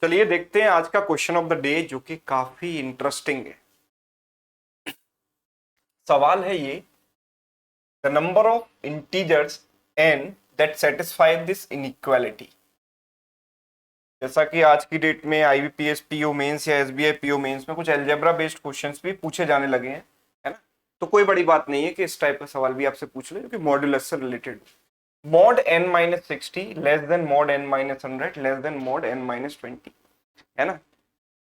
चलिए देखते हैं आज का क्वेश्चन ऑफ द डे, जो कि काफी इंटरेस्टिंग है। सवाल है ये, the number of integers n that satisfy this inequality. जैसा कि आज की डेट में आईबीपीएस पीओ मेंस या एसबीआई पीओ मेंस में कुछ अलजेब्रा बेस्ड क्वेश्चंस भी पूछे जाने लगे हैं, है ना। तो कोई बड़ी बात नहीं है कि इस टाइप का सवाल भी आपसे पूछ ले, जो कि मॉड्यूलस से related. Mod n minus 60 less than mod n minus 100 less than mod n minus 20, है ना।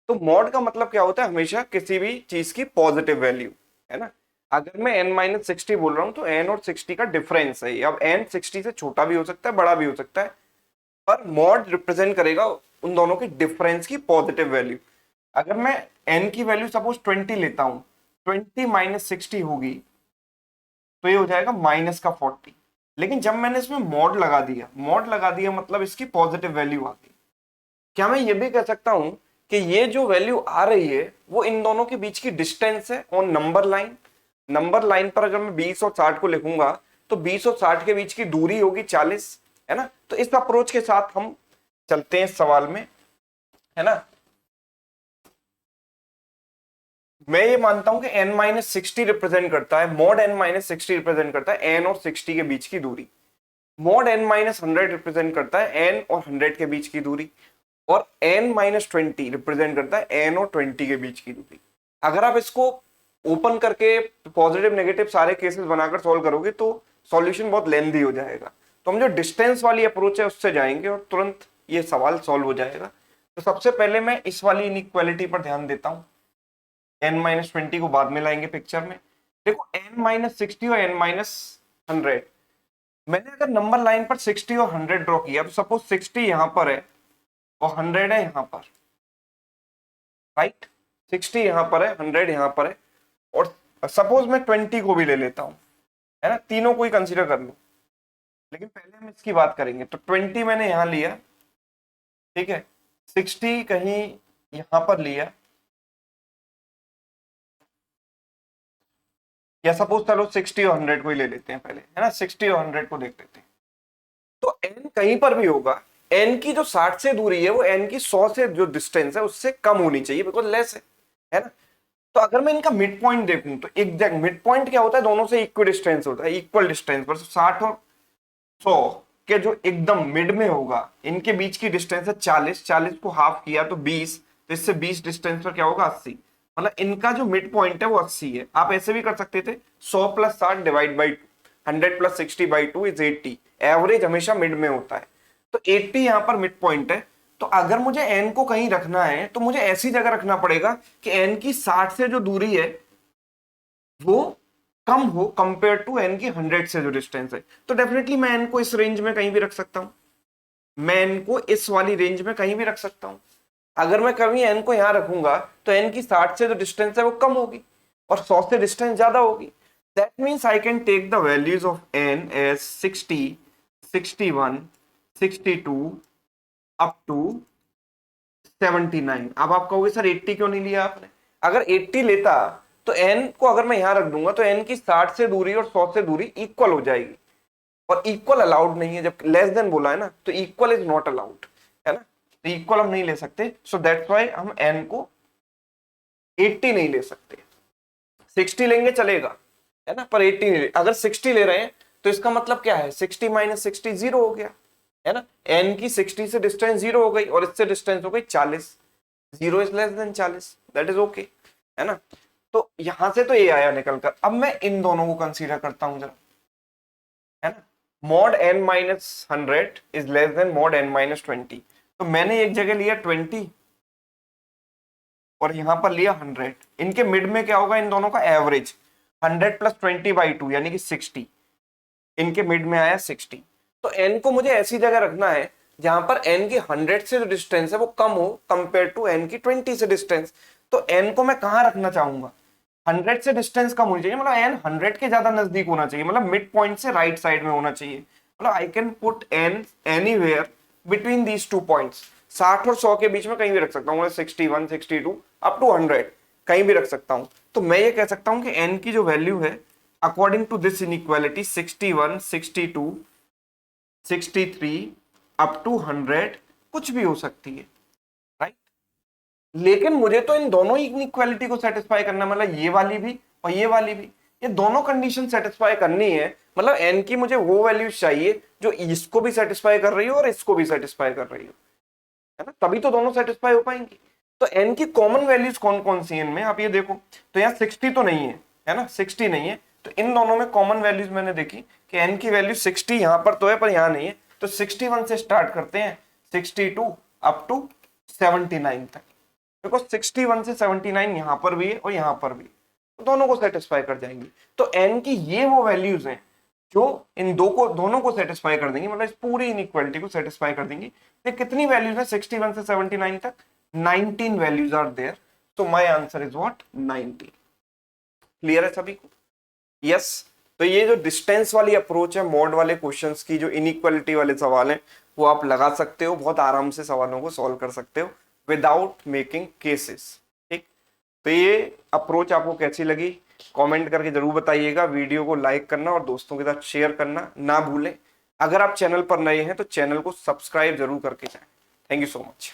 तो मॉड का मतलब क्या होता है? हमेशा किसी भी चीज की पॉजिटिव वैल्यू, है ना। अगर मैं n माइनस 60 बोल रहा हूं तो n और 60 का डिफरेंस है। अब n 60 से छोटा भी हो सकता है, बड़ा भी हो सकता है, पर मॉड रिप्रेजेंट करेगा उन दोनों के डिफरेंस की पॉजिटिव वैल्यू। अगर मैं n की वैल्यू सपोज 20 लेता हूं, 20 माइनस 60 होगी, तो ये हो जाएगा माइनस का 40। लेकिन जब मैंने इसमें मॉड लगा दिया मतलब इसकी पॉजिटिव वैल्यू आ गई। क्या मैं ये भी कह सकता हूं कि ये जो वैल्यू आ रही है वो इन दोनों के बीच की डिस्टेंस है on number line. Number line पर अगर मैं 20 और 60 को लिखूंगा तो 20 और 60 के बीच की दूरी होगी 40, है ना। तो इस अप्रोच के साथ हम चलते हैं इस सवाल में, है ना। मैं ये मानता हूं कि n माइनस 60 रिप्रेजेंट करता है, मॉड n माइनस 60 रिप्रेजेंट करता है n और 60 के बीच की दूरी। मॉड n माइनस 100 रिप्रेजेंट करता है n और 100 के बीच की दूरी। और n माइनस 20 रिप्रेजेंट करता है n और 20 के बीच की दूरी। अगर आप इसको ओपन करके पॉजिटिव नेगेटिव सारे केसेस बनाकर सॉल्व करोगे तो सॉल्यूशन बहुत लेंथी हो जाएगा। तो हम जो डिस्टेंस वाली अप्रोच है उससे जाएंगे और तुरंत ये सवाल सॉल्व हो जाएगा। तो सबसे पहले मैं इस वाली इनइक्वालिटी पर ध्यान देता हूं। n माइनस 20 को बाद में लाएंगे पिक्चर में। देखो n माइनस 60 और n माइनस 100, मैंने अगर नंबर लाइन पर 60 और 100 ड्रॉ किया तो सपोज 60 यहां पर है और 100 है यहां पर, राइट। 60 यहां पर है, 100 यहां पर है। और सपोज मैं 20 को भी ले लेता हूं, है ना, तीनों को ही कंसीडर कर लो। लेकिन पहले हम इसकी बात करेंगे। तो 20 मैंने यहां लिया, ठीक है। 60 कहीं यहां पर लिया, या सपोज चलो 60 और 100 को ही ले लेते हैं पहले, है ना। 60 और 100 को देख लेते हैं। तो n कहीं पर भी होगा, n की जो 60 से दूरी है वो n की 100 से जो डिस्टेंस है उससे कम होनी चाहिए, बिकॉज लेस है ना। तो अगर मैं इनका मिड पॉइंट देखूं तो एग्जैक्ट मिड पॉइंट क्या होता है? दोनों से इक्वल डिस्टेंस होता है, इक्वल डिस्टेंस पर 60 और 100 के जो एकदम मिड में होगा, इनके बीच की डिस्टेंस है 40। 40 को हाफ किया तो 20, तो इससे 20 डिस्टेंस पर क्या होगा? 80। मतलब इनका जो मिड पॉइंट है वो 80 है। आप ऐसे भी कर सकते थे, 100 plus 60 divide by 100 plus 60 by 2 is 80। Average हमेशा मिड में होता है, तो 80 यहां पर मिड पॉइंट है। तो अगर मुझे एन को कहीं रखना है तो मुझे ऐसी जगह रखना पड़ेगा कि एन की 60 से जो दूरी है वो कम हो कंपेयर टू एन की 100 से जो डिस्टेंस है। तो डेफिनेटली मैं एन को इस रेंज में कहीं भी रख सकता हूं, मैं एन को इस वाली रेंज में कहीं भी रख सकता हूं। अगर मैं कभी एन को यहां रखूंगा तो एन की 60 से जो डिस्टेंस है वो कम होगी और 100 से डिस्टेंस ज्यादा होगी। That means I can take the values of an age 60, 61, 62 up to 79। अब आप कहोगे सर 80 क्यों नहीं लिया आपने? अगर 80 लेता तो n को अगर मैं यहां रख दूंगा तो n की 60 से दूरी और 100 से दूरी इक्वल हो जाएगी, और इक्वल अलाउड नहीं है। जब लेस देन बोला है ना, तो इक्वल इज नॉट अलाउड, है ना। तो इक्वल हम नहीं ले सकते, सो दैट्स व्हाई हम n को 80 नहीं ले सकते। 60 लेंगे चलेगा, है ना, पर 80 नहीं ले। अगर 60 ले रहे हैं तो इसका मतलब क्या है? 60 माइनस 60 जीरो हो गया, है ना। n की 60 से डिस्टेंस जीरो हो गई और इससे डिस्टेंस हो गई 40। Zero is less than 40, that is okay, है ना। तो यहां से तो ये आया निकलकर। अब मैं इन दोनों को कंसीडर करता हूं जरा, है ना। Mod n minus 100 is less than mod n minus 20। तो मैंने एक जगह लिया 20 और यहां पर लिया 100। इनके मिड में क्या होगा? इन दोनों का एवरेज 100 प्लस 20 बाई 2 यानी कि 60। इनके मिड में आया 60। तो n को मुझे ऐसी जगह रखना है जहां पर n की 100 से जो डिस्टेंस है वो कम हो कंपेयर टू n की 20 से डिस्टेंस। तो n को मैं कहां रखना चाहूंगा? 100 से डिस्टेंस कम होनी चाहिए, मतलब n 100 के ज्यादा नजदीक होना चाहिए, मतलब मिड पॉइंट से राइट साइड में होना चाहिए। मतलब I can put n anywhere between these two points. 60 और 100 के बीच में कहीं भी रख सकता हूँ, 61, 62 अप टू 100 कहीं भी रख सकता हूँ। तो मैं ये कह सकता हूँ कि n की जो वैल्यू है according to this inequality 61, 62, 63 up to 100 कुछ भी हो सकती है, लेकिन मुझे तो इन दोनों इनइक्वालिटी को सेटिस्फाई करना, मतलब ये वाली भी और ये वाली भी, ये दोनों कंडीशन सेटिस्फाई करनी है। मतलब एन की मुझे वो वैल्यूज चाहिए जो इसको भी सेटिस्फाई कर रही हो और इसको भी सेटिस्फाई कर रही हो, है ना, तभी तो दोनों सेटिस्फाई हो पाएंगी। तो एन की कॉमन वैल्यूज कौन कौन सी है इनमें, आप ये देखो। तो यहाँ 60 तो नहीं है ना, 60 नहीं है। तो इन दोनों में कॉमन वैल्यूज मैंने देखी कि एन की वैल्यू 60 यहाँ पर तो है पर यहाँ नहीं है। तो 61 से स्टार्ट करते हैं, 62 अप टू 79 तक। देखो 61 से 79 यहाँ पर भी है और यहाँ पर भी, तो दोनों को सेटिस्फाई कर जाएंगी। तो एन की ये वो वैल्यूज हैं जो इन दोनों को सेटिस्फाई कर देंगी, मतलब इस पूरी इनइक्वालिटी को सेटिस्फाई कर देंगी। तो कितनी वैल्यूज है 61 से 79 तक? 19 वैल्यूज आर देयर। तो my answer is what? 19। Clear है सभी को? यस। तो ये जो डिस्टेंस वाली अप्रोच है मॉड वाले क्वेश्चंस की, जो इनइक्वालिटी वाले सवाल हैं, वो आप लगा सकते हो, बहुत आराम से सवालों को सॉल्व कर सकते हो विदाउट मेकिंग केसेस। ठीक, तो ये अप्रोच आपको कैसी लगी कमेंट करके जरूर बताइएगा। वीडियो को लाइक करना और दोस्तों के साथ शेयर करना ना भूलें। अगर आप चैनल पर नए हैं तो चैनल को सब्सक्राइब जरूर करके जाएं। Thank you so much.